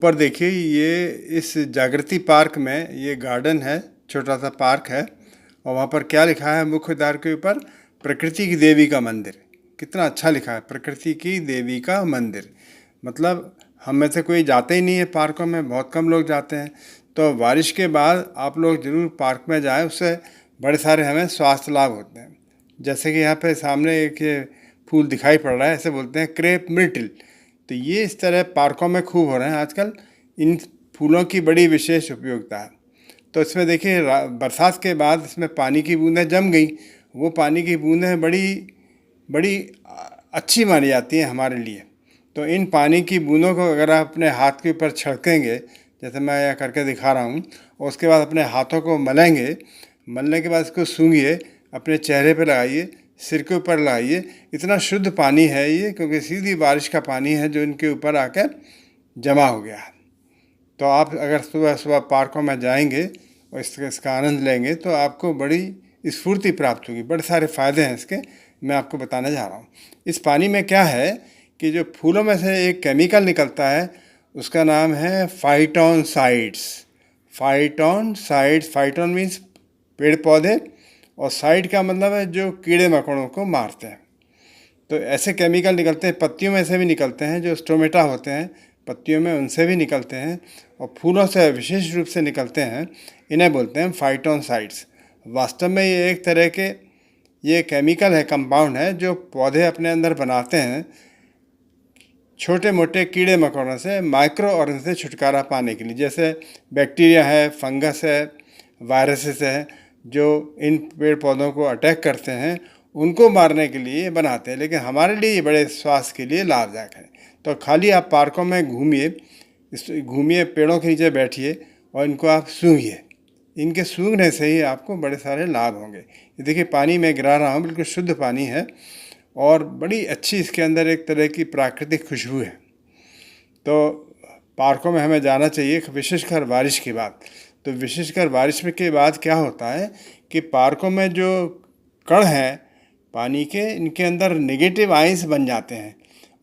पर देखिए ये इस जागृति पार्क में ये गार्डन है, छोटा सा पार्क है और वहाँ पर क्या लिखा है मुख्य द्वार के ऊपर, प्रकृति की देवी का मंदिर। कितना अच्छा लिखा है, प्रकृति की देवी का मंदिर। मतलब हम में से कोई जाते ही नहीं है पार्कों में, बहुत कम लोग जाते हैं। तो बारिश के बाद आप लोग ज़रूर पार्क में जाएं, उससे बड़े सारे हमें स्वास्थ्य लाभ होते हैं। जैसे कि यहाँ पे सामने एक ये फूल दिखाई पड़ रहा है, ऐसे बोलते हैं क्रेप मिर्टिल। तो ये इस तरह पार्कों में खूब हो रहे हैं आजकल। इन फूलों की बड़ी विशेष उपयोगिता है। तो इसमें देखिए बरसात के बाद इसमें पानी की बूंदें जम गई। वो पानी की बूंदें बड़ी बड़ी अच्छी मानी जाती हैं हमारे लिए। तो इन पानी की बूंदों को अगर आप अपने हाथ के ऊपर छिड़केंगे, जैसे मैं यह करके दिखा रहा हूँ, और उसके बाद अपने हाथों को मलेंगे, मलने के बाद इसको सूंघिए, अपने चेहरे पर लगाइए, सिर के ऊपर लगाइए। इतना शुद्ध पानी है ये, क्योंकि सीधी बारिश का पानी है जो इनके ऊपर आकर जमा हो गया है। तो आप अगर सुबह सुबह पार्कों में जाएंगे और इसका आनंद लेंगे तो आपको बड़ी स्फूर्ति प्राप्त होगी। बड़े सारे फ़ायदे हैं इसके, मैं आपको बताने जा रहा हूँ। इस पानी में क्या है कि जो फूलों में से एक केमिकल निकलता है, उसका नाम है फाइटोनसाइड्स। फाइटोनसाइड्स, फाइटोन मीन्स पेड़ पौधे, और साइड का मतलब है जो कीड़े मकोड़ों को मारते हैं। तो ऐसे केमिकल निकलते हैं, पत्तियों में से भी निकलते हैं, जो स्टोमेटा होते हैं पत्तियों में, उनसे भी निकलते हैं, और फूलों से विशेष रूप से निकलते हैं। इन्हें बोलते हैं फाइटोनसाइड्स। वास्तव में ये एक तरह के ये केमिकल है, कंपाउंड है, जो पौधे अपने अंदर बनाते हैं छोटे मोटे कीड़े मकोड़ों से, माइक्रो ऑर्गन से छुटकारा पाने के लिए। जैसे बैक्टीरिया है, फंगस है, वायरसेस है, जो इन पेड़ पौधों को अटैक करते हैं, उनको मारने के लिए बनाते हैं। लेकिन हमारे लिए ये बड़े स्वास्थ्य के लिए लाभदायक है। तो खाली आप पार्कों में घूमिए, पेड़ों के नीचे बैठिए और इनको आप सूंघिए। इनके सूंघने से ही आपको बड़े सारे लाभ होंगे। ये देखिए पानी में गिरा रहा हूँ, बिल्कुल शुद्ध पानी है और बड़ी अच्छी इसके अंदर एक तरह की प्राकृतिक खुशबू है। तो पार्कों में हमें जाना चाहिए, विशेषकर बारिश के बाद। तो विशेषकर बारिश में के बाद क्या होता है कि पार्कों में जो कण हैं पानी के, इनके अंदर नेगेटिव आयंस बन जाते हैं,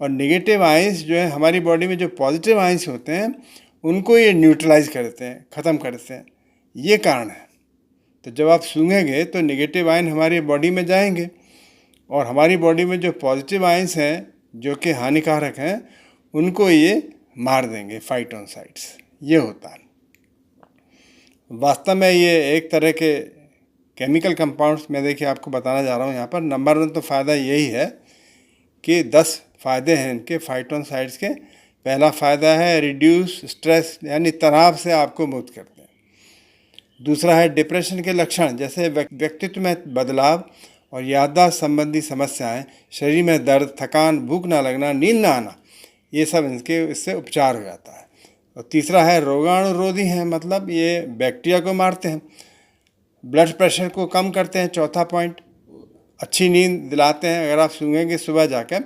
और नेगेटिव आयंस जो है हमारी बॉडी में जो पॉजिटिव आयंस होते हैं उनको ये न्यूट्रलाइज करते हैं, ख़त्म करते हैं। ये कारण है। तो जब आप सूंघेंगे तो नेगेटिव आयन हमारी बॉडी में जाएंगे, और हमारी बॉडी में जो पॉजिटिव आयंस हैं जो कि हानिकारक हैं उनको ये मार देंगे, फाइटोनसाइड्स। ये होता है। वास्तव में ये एक तरह के केमिकल कंपाउंड्स मैं देखिए आपको बताना जा रहा हूँ यहाँ पर। नंबर 1 तो फ़ायदा यही है कि 10 फ़ायदे हैं इनके फाइटोनसाइड्स के। पहला फ़ायदा है रिड्यूस स्ट्रेस, यानी तनाव से आपको मुक्त करते हैं। दूसरा है डिप्रेशन के लक्षण, जैसे व्यक्तित्व में बदलाव और याददाश्त संबंधी समस्याएं, शरीर में दर्द, थकान, भूख ना लगना, नींद ना आना, ये सब इससे उपचार हो जाता है। और तीसरा है रोगाणुरोधी हैं, मतलब ये बैक्टीरिया को मारते हैं। ब्लड प्रेशर को कम करते हैं, चौथा पॉइंट। अच्छी नींद दिलाते हैं, अगर आप सूंघेंगे सुबह जाकर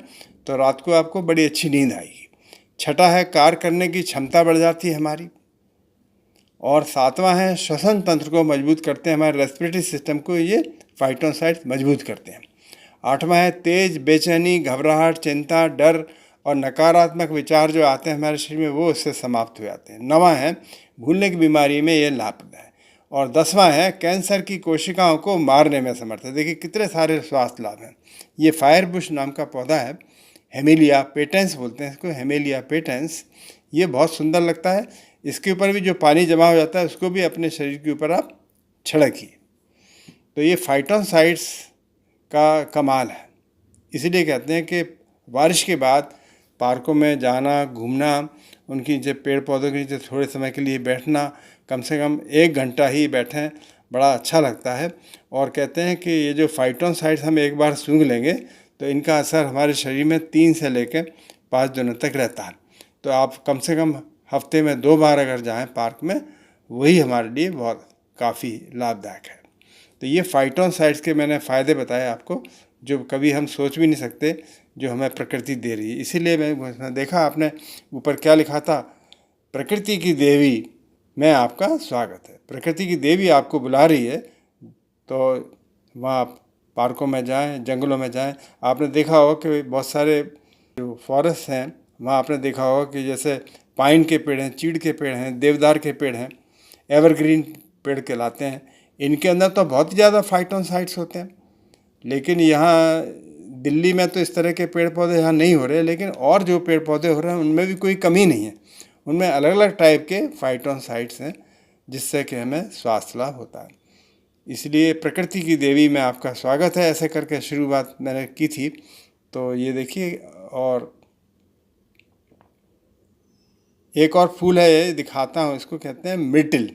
तो रात को आपको बड़ी अच्छी नींद आएगी। छठा है कार्य करने की क्षमता बढ़ जाती है हमारी। और सातवां है श्वसन तंत्र को मजबूत करते हैं, हमारे रेस्पिरेटरी सिस्टम को ये फाइटोनसाइड्स मजबूत करते हैं। आठवां है तेज बेचैनी, घबराहट, चिंता, डर और नकारात्मक विचार जो आते हैं हमारे शरीर में, वो उससे समाप्त हो जाते हैं। नवां है भूलने की बीमारी में ये लाभप्रद है। और 10वां है कैंसर की कोशिकाओं को मारने में समर्थ है। देखिए कितने सारे स्वास्थ्य लाभ हैं। ये फायरबुश नाम का पौधा है, हेमेलिया पेटेंस बोलते हैं इसको, हेमेलिया पेटेंस। ये बहुत सुंदर लगता है। इसके ऊपर भी जो पानी जमा हो जाता है उसको भी अपने शरीर के ऊपर आप छिड़किए। तो ये फाइटोनसाइड्स का कमाल है। इसीलिए कहते हैं कि बारिश के बाद पार्कों में जाना, घूमना, उनकी नीचे पेड़ पौधों के नीचे थोड़े समय के लिए बैठना, कम से कम 1 घंटा ही बैठें, बड़ा अच्छा लगता है। और कहते हैं कि ये जो फाइटोनसाइड्स हम एक बार सूंघ लेंगे तो इनका असर हमारे शरीर में 3 से लेकर 5 दिनों तक रहता है। तो आप कम से कम हफ्ते में 2 बार अगर जाएं पार्क में, वही हमारे लिए बहुत काफ़ी लाभदायक है। तो ये फाइटोनसाइड्स के मैंने फ़ायदे बताए आपको, जो कभी हम सोच भी नहीं सकते, जो हमें प्रकृति दे रही है। इसीलिए मैं देखा आपने ऊपर क्या लिखा था, प्रकृति की देवी में आपका स्वागत है। प्रकृति की देवी आपको बुला रही है। तो वहाँ पार्कों में जाएं, जंगलों में जाएं। आपने देखा होगा कि बहुत सारे जो फॉरेस्ट हैं वहाँ आपने देखा होगा कि जैसे पाइन के पेड़ हैं, चीड़ के पेड़ हैं, देवदार के पेड़ हैं, एवरग्रीन पेड़ कहलाते हैं। इनके अंदर तो बहुत ज़्यादा फाइटोनसाइट्स होते हैं, लेकिन यहाँ दिल्ली में तो इस तरह के पेड़ पौधे यहाँ नहीं हो रहे, लेकिन और जो पेड़ पौधे हो रहे हैं उनमें भी कोई कमी नहीं है। उनमें अलग अलग टाइप के फाइटोनसाइट्स हैं जिससे कि हमें स्वास्थ्य लाभ होता है। इसलिए प्रकृति की देवी में आपका स्वागत है, ऐसे करके शुरुआत मैंने की थी। तो ये देखिए, और एक और फूल है, ये दिखाता हूँ, इसको कहते हैं मिर्टिल,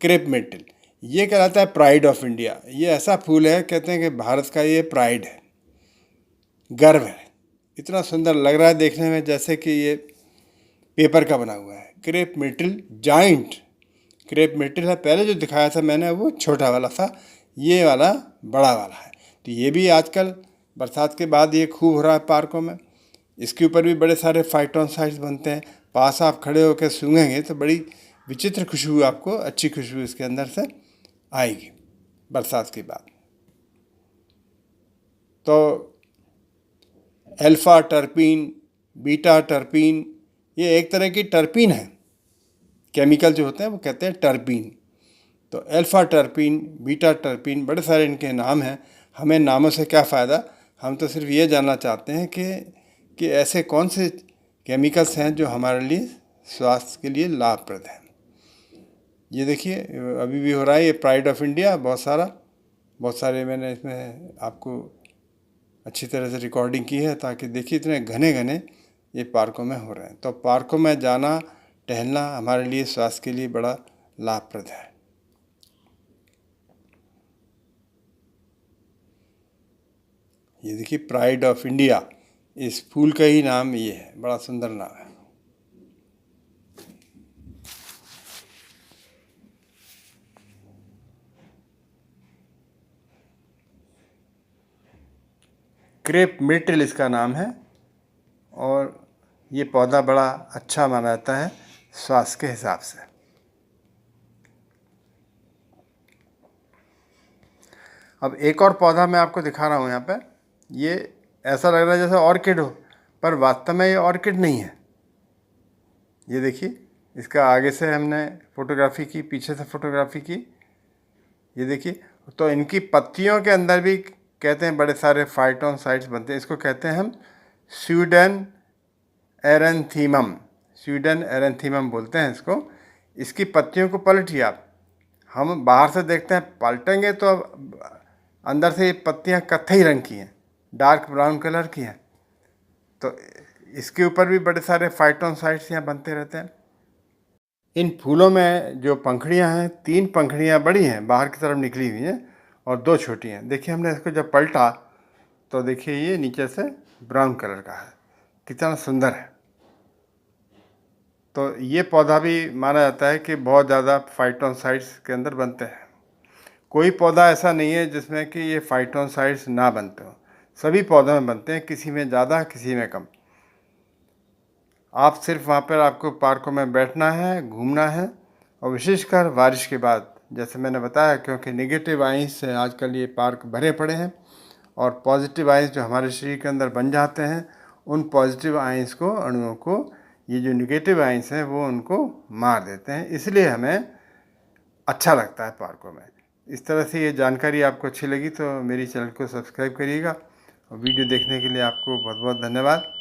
क्रेप मिर्टिल। ये कहलाता है प्राइड ऑफ इंडिया। ये ऐसा फूल है, कहते हैं कि भारत का ये प्राइड है, गर्व है। इतना सुंदर लग रहा है देखने में जैसे कि ये पेपर का बना हुआ है। क्रेप मिर्टिल जाइंट क्रेप मिर्टिल है। पहले जो दिखाया था मैंने वो छोटा वाला था, ये वाला बड़ा वाला है। तो ये भी आजकल बरसात के बाद ये खूब हो रहा है पार्कों में। इसके ऊपर भी बड़े सारे फाइटोनसाइट्स बनते हैं। पास आप खड़े होकर सूंघेंगे तो बड़ी विचित्र खुशबू, आपको अच्छी खुशबू इसके अंदर से आएगी बरसात के बाद। तो अल्फा टर्पीन, बीटा टर्पीन, ये एक तरह की टर्पीन है। केमिकल जो होते हैं वो कहते हैं टर्पीन। तो अल्फा टर्पीन, बीटा टर्पीन, बड़े सारे इनके नाम हैं। हमें नामों से क्या फ़ायदा, हम तो सिर्फ ये जानना चाहते हैं कि ऐसे कौन से केमिकल्स हैं जो हमारे लिए स्वास्थ्य के लिए लाभप्रद हैं। ये देखिए अभी भी हो रहा है ये प्राइड ऑफ इंडिया। बहुत सारे मैंने इसमें आपको अच्छी तरह से रिकॉर्डिंग की है, ताकि देखिए इतने घने घने ये पार्कों में हो रहे हैं। तो पार्कों में जाना, टहलना हमारे लिए स्वास्थ्य के लिए बड़ा लाभप्रद है। ये देखिए प्राइड ऑफ इंडिया, इस फूल का ही नाम ये है, बड़ा सुंदर नाम है। क्रेप मिर्टिल इसका नाम है, और ये पौधा बड़ा अच्छा माना जाता है स्वास्थ्य के हिसाब से। अब एक और पौधा मैं आपको दिखा रहा हूँ यहाँ पे। ये ऐसा लग रहा है जैसे ऑर्किड हो, पर वास्तव में ये ऑर्किड नहीं है। ये देखिए, इसका आगे से हमने फोटोग्राफी की, पीछे से फोटोग्राफी की। ये देखिए, तो इनकी पत्तियों के अंदर भी कहते हैं बड़े सारे फाइटोनसाइट्स बनते हैं। इसको कहते हैं हम स्वीडन एरेंथीमम, स्वीडन एरेंथीमम बोलते हैं इसको। इसकी पत्तियों को पलटिए आप। हम बाहर से देखते हैं, पलटेंगे तो अंदर से ये पत्तियाँ कत्थई रंग की हैं, डार्क ब्राउन कलर की हैं। तो इसके ऊपर भी बड़े सारे फाइटोनसाइट्स यहाँ बनते रहते हैं। इन फूलों में जो पंखुड़ियाँ हैं, 3 पंखुड़ियाँ बड़ी हैं, बाहर की तरफ निकली हुई हैं, और 2 छोटी हैं। देखिए हमने इसको जब पलटा तो देखिए ये नीचे से ब्राउन कलर का है, कितना सुंदर है। तो ये पौधा भी माना जाता है कि बहुत ज़्यादा फाइटोनसाइट्स के अंदर बनते हैं। कोई पौधा ऐसा नहीं है जिसमें कि ये फाइटोनसाइट्स ना बनते हो, सभी पौधों में बनते हैं, किसी में ज़्यादा किसी में कम। आप सिर्फ वहाँ पर आपको पार्कों में बैठना है, घूमना है, और विशेषकर बारिश के बाद, जैसे मैंने बताया, क्योंकि नेगेटिव आयंस से आजकल ये पार्क भरे पड़े हैं, और पॉजिटिव आयंस जो हमारे शरीर के अंदर बन जाते हैं, उन पॉजिटिव आयंस को, अणुओं को, ये जो नेगेटिव आयंस हैं वो उनको मार देते हैं। इसलिए हमें अच्छा लगता है पार्कों में। इस तरह से ये जानकारी आपको अच्छी लगी तो मेरी चैनल को सब्सक्राइब करिएगा, और वीडियो देखने के लिए आपको बहुत बहुत धन्यवाद।